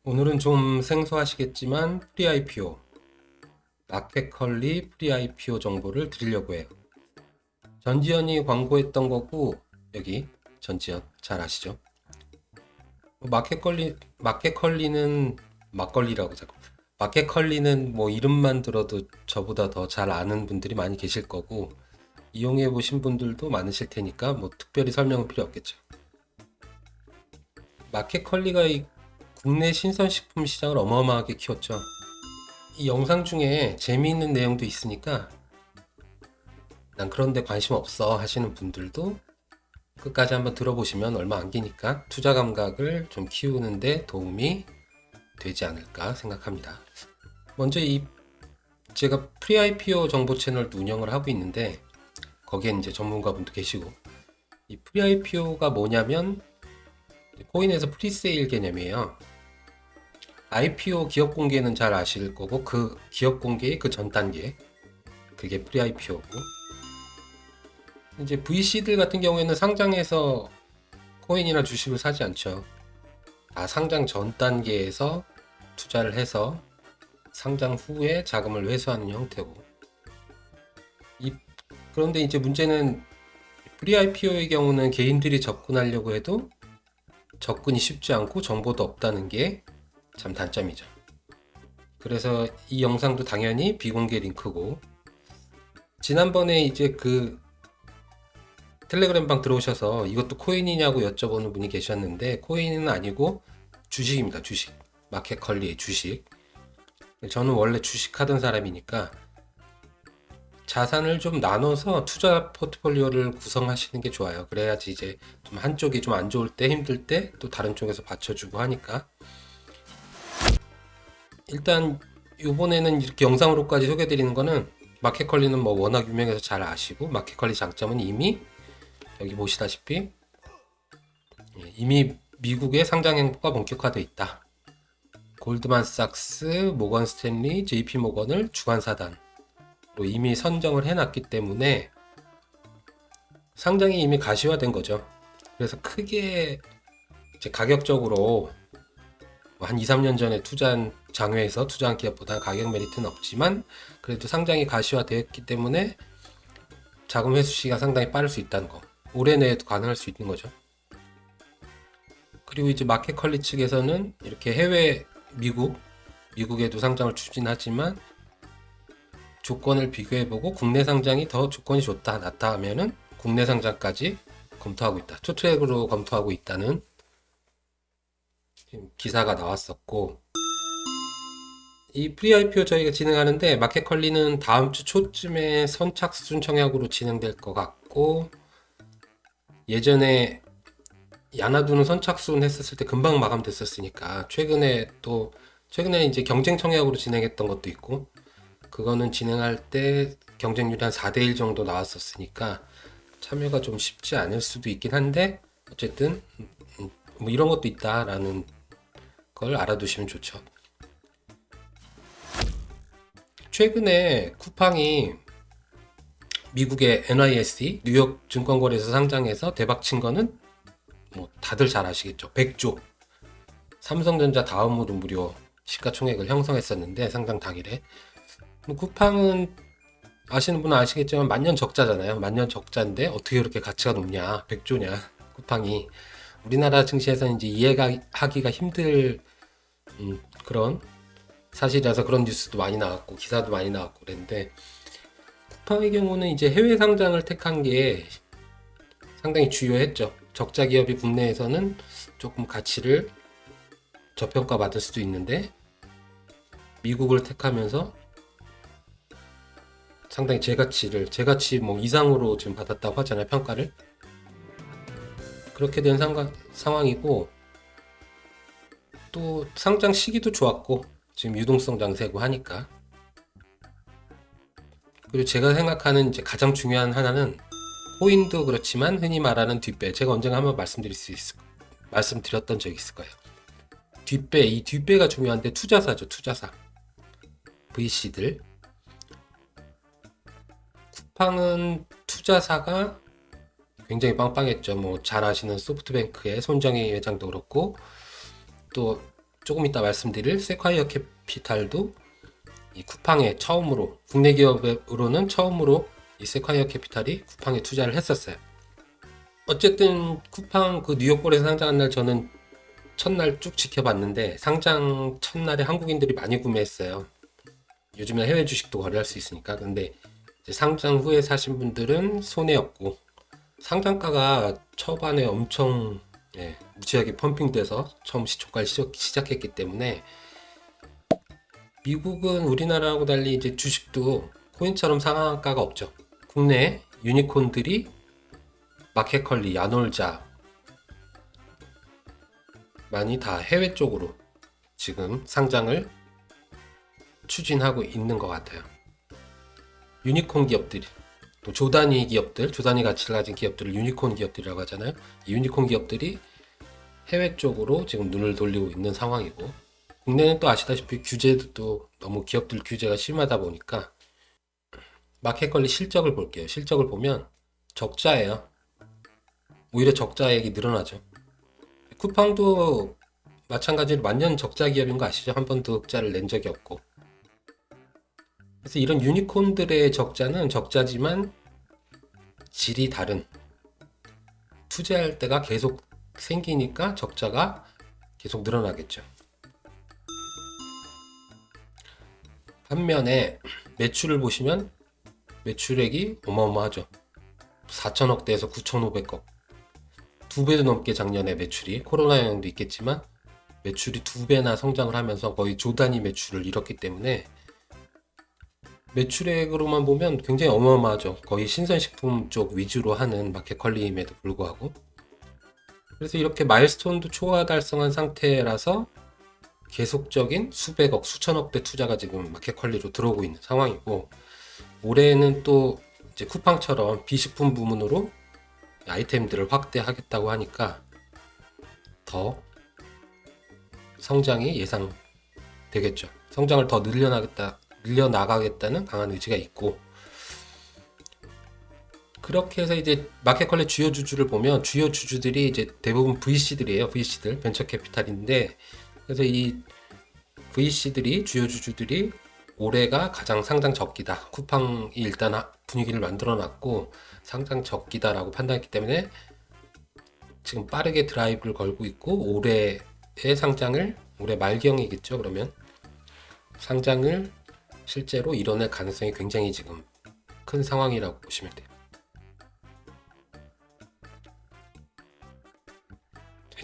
오늘은 좀 생소하시겠지만 프리-IPO, 마켓컬리 프리-IPO 정보를 드리려고 해요. 전지현이 광고했던 거고, 여기 전지현 잘 아시죠? 마켓컬리는 막걸리라고 자꾸. 마켓컬리는 뭐 이름만 들어도 저보다 더 잘 아는 분들이 많이 계실 거고, 이용해 보신 분들도 많으실 테니까 뭐 특별히 설명은 필요 없겠죠. 마켓컬리가 이 국내 신선식품 시장을 어마어마하게 키웠죠. 이 영상 중에 재미있는 내용도 있으니까 난 그런데 관심 없어 하시는 분들도 끝까지 한번 들어보시면 얼마 안 기니까 투자 감각을 좀 키우는데 도움이 되지 않을까 생각합니다. 먼저 제가 프리-IPO 정보 채널도 운영을 하고 있는데 거기에 이제 전문가분도 계시고, 이 프리-IPO가 뭐냐면 코인에서 프리세일 개념이에요. IPO 기업 공개는 잘 아실 거고, 그 기업 공개의 그 전 단계, 그게 프리-IPO고, 이제 VC들 같은 경우에는 상장해서 코인이나 주식을 사지 않죠. 다 상장 전 단계에서 투자를 해서 상장 후에 자금을 회수하는 형태고, 그런데 이제 문제는 프리-IPO의 경우는 개인들이 접근하려고 해도 접근이 쉽지 않고 정보도 없다는 게 참 단점이죠. 그래서 이 영상도 당연히 비공개 링크고, 지난번에 이제 그 텔레그램방 들어오셔서 이것도 코인이냐고 여쭤보는 분이 계셨는데, 코인은 아니고 주식입니다. 주식. 마켓컬리의 주식. 저는 원래 주식 하던 사람이니까 자산을 좀 나눠서 투자 포트폴리오를 구성하시는 게 좋아요. 그래야지 이제 좀 한쪽이 좀 안 좋을 때, 힘들 때 또 다른 쪽에서 받쳐주고 하니까. 일단 이번에는 이렇게 영상으로까지 소개드리는 거는, 마켓컬리는 뭐 워낙 유명해서 잘 아시고, 마켓컬리 장점은 이미 여기 보시다시피 이미 미국의 상장 행보가 본격화되어 있다. 골드만삭스, 모건 스탠리, JP 모건을 주간 사단으로 이미 선정을 해놨기 때문에 상장이 이미 가시화된 거죠. 그래서 크게 이제 가격적으로 한 2, 3년 전에 투자한 장외에서 투자한 기업보다 가격 메리트는 없지만, 그래도 상장이 가시화되었기 때문에 자금 회수 시기가 상당히 빠를 수 있다는 거. 올해 내에도 가능할 수 있는 거죠. 그리고 이제 마켓컬리 측에서는 이렇게 해외 미국에도 상장을 추진하지만 조건을 비교해보고 국내 상장이 더 조건이 좋다, 낫다 하면은 국내 상장까지 검토하고 있다. 투트랙으로 검토하고 있다는 기사가 나왔었고, 이 프리-IPO 저희가 진행하는데 마켓컬리는 다음 주 초쯤에 선착순 청약으로 진행될 것 같고, 예전에 야나두는 선착순 했었을 때 금방 마감됐었으니까 최근에 이제 경쟁 청약으로 진행했던 것도 있고, 그거는 진행할 때 경쟁률이 한 4대1 정도 나왔었으니까 참여가 좀 쉽지 않을 수도 있긴 한데, 어쨌든 뭐 이런 것도 있다라는 걸 알아두시면 좋죠. 최근에 쿠팡이 미국의 NYSE 뉴욕 증권거래소 상장해서 대박 친 거는 뭐 다들 잘 아시겠죠. 100조. 삼성전자 다음으로 무려 시가총액을 형성했었는데, 상장 당일에. 쿠팡은 아시는 분은 아시겠지만 만년 적자잖아요. 만년 적자인데 어떻게 그렇게 가치가 높냐, 100조냐 쿠팡이. 우리나라 증시에서는 이제 이해하기가 힘들 그런 사실이라서 그런 뉴스도 많이 나왔고 기사도 많이 나왔고 그랬는데, 쿠팡의 경우는 이제 해외 상장을 택한 게 상당히 주요했죠. 적자 기업이 국내에서는 조금 가치를 저평가받을 수도 있는데, 미국을 택하면서 상당히 제가치 뭐 이상으로 지금 받았다고 하잖아요, 평가를. 그렇게 된 상황이고, 또 상장 시기도 좋았고, 지금 유동성 장세고 하니까. 그리고 제가 생각하는 이제 가장 중요한 하나는, 코인도 그렇지만 흔히 말하는 뒷배, 제가 언젠가 한번 말씀드렸던 적이 있을 거예요. 이 뒷배가 중요한데, 투자사죠, 투자사. VC들. 쿠팡은 투자사가 굉장히 빵빵했죠. 뭐 잘 아시는 소프트뱅크의 손정희 회장도 그렇고, 또 조금 이따 말씀드릴 세콰이어 캐피탈도 이 쿠팡에 처음으로, 국내 기업으로는 처음으로 이 세콰이어 캐피탈이 쿠팡에 투자를 했었어요. 어쨌든 쿠팡 그 뉴욕볼에서 상장한 날 저는 첫날 쭉 지켜봤는데 상장 첫날에 한국인들이 많이 구매했어요. 요즘에 해외 주식도 거래할 수 있으니까. 근데 이제 상장 후에 사신 분들은 손해였고, 상장가가 초반에 엄청 무지하게 펌핑돼서 처음 시초가를 시작했기 때문에 미국은 우리나라하고 달리 이제 주식도 코인처럼 상한가가 없죠. 국내 유니콘들이 마켓컬리, 야놀자 많이 다 해외 쪽으로 지금 상장을 추진하고 있는 것 같아요. 유니콘 기업들이, 또 조단위 기업들, 조단위 가치를 가진 기업들을 유니콘 기업들이라고 하잖아요. 이 유니콘 기업들이 해외 쪽으로 지금 눈을 돌리고 있는 상황이고, 국내는 또 아시다시피 규제도 또 너무 기업들 규제가 심하다 보니까 마켓컬리 실적을 볼게요. 실적을 보면 적자예요. 오히려 적자액이 늘어나죠. 쿠팡도 마찬가지로 만년 적자 기업인 거 아시죠? 한 번도 흑자를 낸 적이 없고. 그래서 이런 유니콘들의 적자는 적자지만 질이 다른, 투자할 때가 계속 생기니까 적자가 계속 늘어나겠죠. 반면에 매출을 보시면 매출액이 어마어마하죠. 4천억대에서 9,500억. 두 배도 넘게 작년에 매출이, 코로나 영향도 있겠지만 매출이 두 배나 성장을 하면서 거의 조 단위 매출을 이뤘기 때문에 매출액으로만 보면 굉장히 어마어마하죠. 거의 신선식품 쪽 위주로 하는 마켓컬리임에도 불구하고. 그래서 이렇게 마일스톤도 초과 달성한 상태라서 계속적인 수백억, 수천억대 투자가 지금 마켓컬리로 들어오고 있는 상황이고, 올해는 또 이제 쿠팡처럼 비식품 부문으로 아이템들을 확대하겠다고 하니까 더 성장이 예상되겠죠. 성장을 더 늘려나가겠다는 강한 의지가 있고, 그렇게 해서 이제 마켓컬리 주요 주주를 보면 주요 주주들이 이제 대부분 VC들이에요. VC들, 벤처 캐피탈인데, 그래서 이 VC들이, 주요 주주들이 올해가 가장 상장 적기다. 쿠팡이 일단 분위기를 만들어 놨고 상장 적기다라고 판단했기 때문에 지금 빠르게 드라이브를 걸고 있고, 올해의 상장을, 올해 말경이겠죠. 그러면 상장을 실제로 이뤄낼 가능성이 굉장히 지금 큰 상황이라고 보시면 돼요.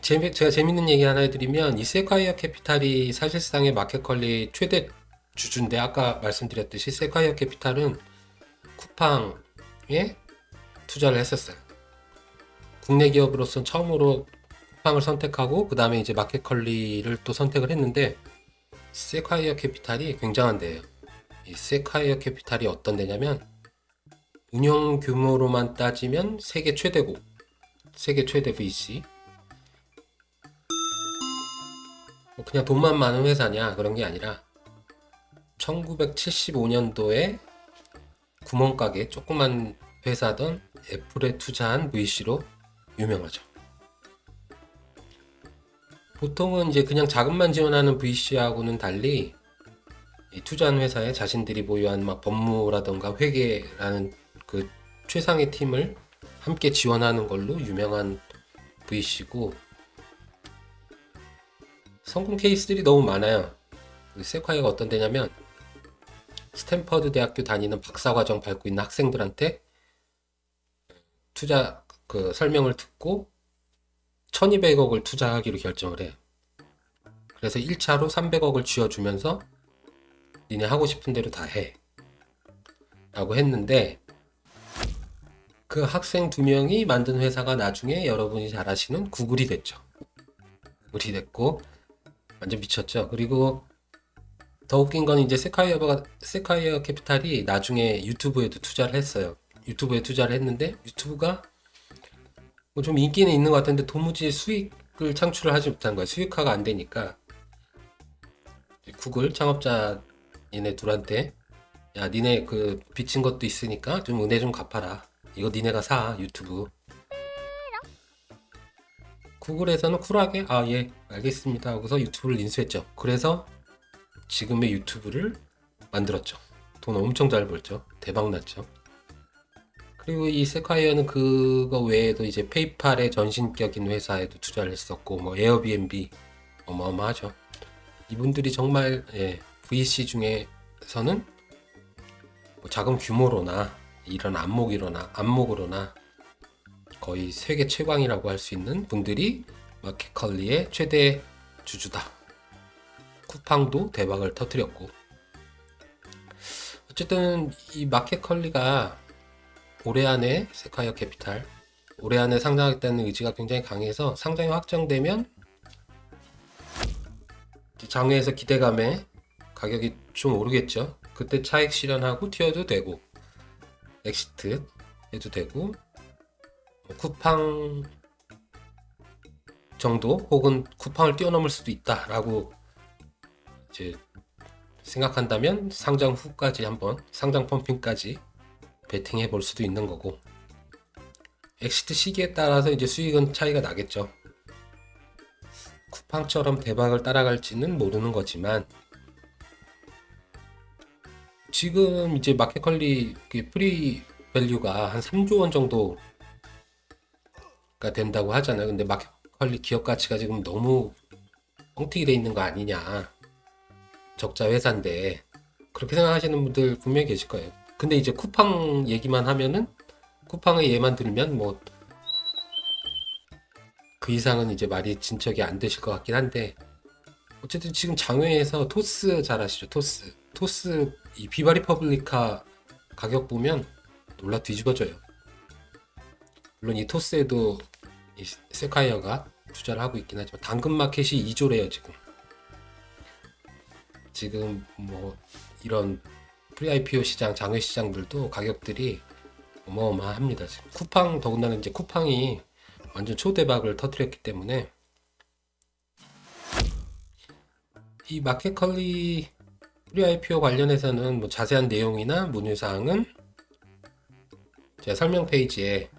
제가 재밌는 얘기 하나 해드리면, 이 세콰이어 캐피탈이 사실상의 마켓컬리 최대 주주인데, 아까 말씀드렸듯이 세콰이어 캐피탈은 쿠팡에 투자를 했었어요. 국내 기업으로서 처음으로 쿠팡을 선택하고 그 다음에 이제 마켓컬리를 또 선택을 했는데, 세콰이어 캐피탈이 굉장한 데예요. 이 세콰이어 캐피탈이 어떤 데냐면, 운영 규모로만 따지면 세계 최대고, 세계 최대 VC. 그냥 돈만 많은 회사냐 그런 게 아니라 1975년도에 구멍가게 조그만 회사던 애플에 투자한 VC로 유명하죠. 보통은 이제 그냥 자금만 지원하는 VC하고는 달리 이 투자한 회사에 자신들이 보유한 막 법무라던가 회계라는 그 최상의 팀을 함께 지원하는 걸로 유명한 VC고, 성공 케이스들이 너무 많아요. 그 세콰이어가 어떤 데냐면, 스탠퍼드 대학교 다니는 박사과정 밟고 있는 학생들한테 투자 그 설명을 듣고 1200억을 투자하기로 결정을 해요. 그래서 1차로 300억을 쥐어주면서 니네 하고 싶은 대로 다 해 라고 했는데, 그 학생 2명이 만든 회사가 나중에 여러분이 잘 아시는 구글이 됐죠. 구글이 됐고 완전 미쳤죠. 그리고 더 웃긴 건 이제 세콰이어 캐피탈이 나중에 유튜브에도 투자를 했어요. 유튜브에 투자를 했는데 유튜브가 뭐 좀 인기는 있는 것 같은데 도무지 수익을 창출을 하지 못한 거예요. 수익화가 안 되니까 구글 창업자 얘네 둘한테, 야 니네 그 빚진 것도 있으니까 좀 은혜 좀 갚아라. 이거 니네가 사 유튜브. 구글에서는 쿨하게 예 알겠습니다 하고서 유튜브를 인수했죠. 그래서 지금의 유튜브를 만들었죠. 돈 엄청 잘 벌죠. 대박 났죠. 그리고 이 세콰이어는 그거 외에도 이제 페이팔의 전신격인 회사에도 투자를 했었고 뭐 에어비앤비 어마어마하죠. 이분들이 정말 VC 중에서는 뭐 작은 규모로나 이런 안목으로나 거의 세계 최강이라고 할 수 있는 분들이 마켓컬리의 최대 주주다. 쿠팡도 대박을 터뜨렸고 어쨌든 이 마켓컬리가 올해 안에 세콰이어 캐피탈 올해 안에 상장하겠다는 의지가 굉장히 강해서 상장이 확정되면 장외에서 기대감에 가격이 좀 오르겠죠. 그때 차익 실현하고 튀어도 되고 엑시트 해도 되고 쿠팡 정도 혹은 쿠팡을 뛰어넘을 수도 있다라고 이제 생각한다면 상장 후까지 한번 상장 펌핑까지 베팅해 볼 수도 있는 거고 엑시트 시기에 따라서 이제 수익은 차이가 나겠죠. 쿠팡처럼 대박을 따라갈지는 모르는 거지만 지금 이제 마켓컬리 프리 밸류가 한 3조 원 정도가 된다고 하잖아요. 근데 마켓컬리 기업 가치가 지금 너무 뻥튀기 돼 있는 거 아니냐. 적자 회사인데 그렇게 생각하시는 분들 분명히 계실 거예요. 근데 이제 쿠팡 얘기만 하면은 쿠팡의 예만 들면 뭐 그 이상은 이제 말이 진척이 안 되실 것 같긴 한데 어쨌든 지금 장외에서 토스 잘 아시죠? 토스 이 비바 리퍼블리카 가격 보면 놀라 뒤집어져요. 물론 이 토스에도 이 세콰이어가 투자를 하고 있긴 하지만 당근 마켓이 2조래요 지금 뭐 이런 프리-IPO 시장, 장외 시장들도 가격들이 어마어마합니다. 지금 쿠팡 더군다나 이제 쿠팡이 완전 초대박을 터뜨렸기 때문에 이 마켓컬리 프리-IPO 관련해서는 뭐 자세한 내용이나 문의사항은 제 설명 페이지에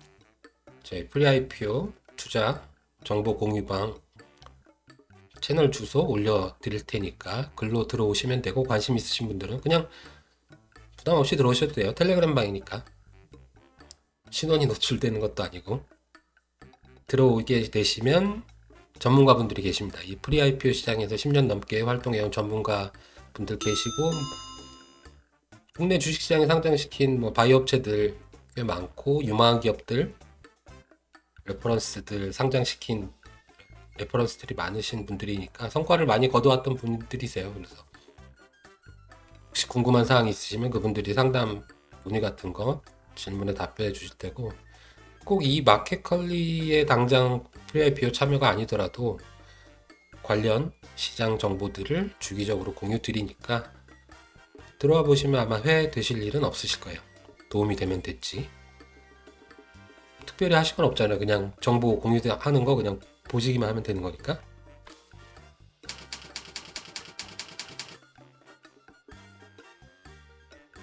제 프리-IPO 투자 정보 공유방 채널 주소 올려드릴 테니까 글로 들어오시면 되고 관심 있으신 분들은 그냥 부담 없이 들어오셔도 돼요. 텔레그램 방이니까 신원이 노출되는 것도 아니고 들어오게 되시면 전문가분들이 계십니다. 이 프리-IPO 시장에서 10년 넘게 활동해온 전문가분들 계시고 국내 주식시장에 상장시킨 뭐 바이오 업체들 꽤 많고 유망한 기업들 레퍼런스들 상장시킨 레퍼런스들이 많으신 분들이니까 성과를 많이 거둬왔던 분들이세요. 그래서 혹시 궁금한 사항 있으시면 그분들이 상담 문의 같은 거 질문에 답변해 주실 테고 꼭 이 마켓컬리의 당장 프리-IPO 참여가 아니더라도 관련 시장 정보들을 주기적으로 공유 드리니까 들어와 보시면 아마 회되실 일은 없으실 거예요. 도움이 되면 됐지. 특별히 하실 건 없잖아요. 그냥 정보 공유하는 거 그냥 보시기만 하면 되는 거니까.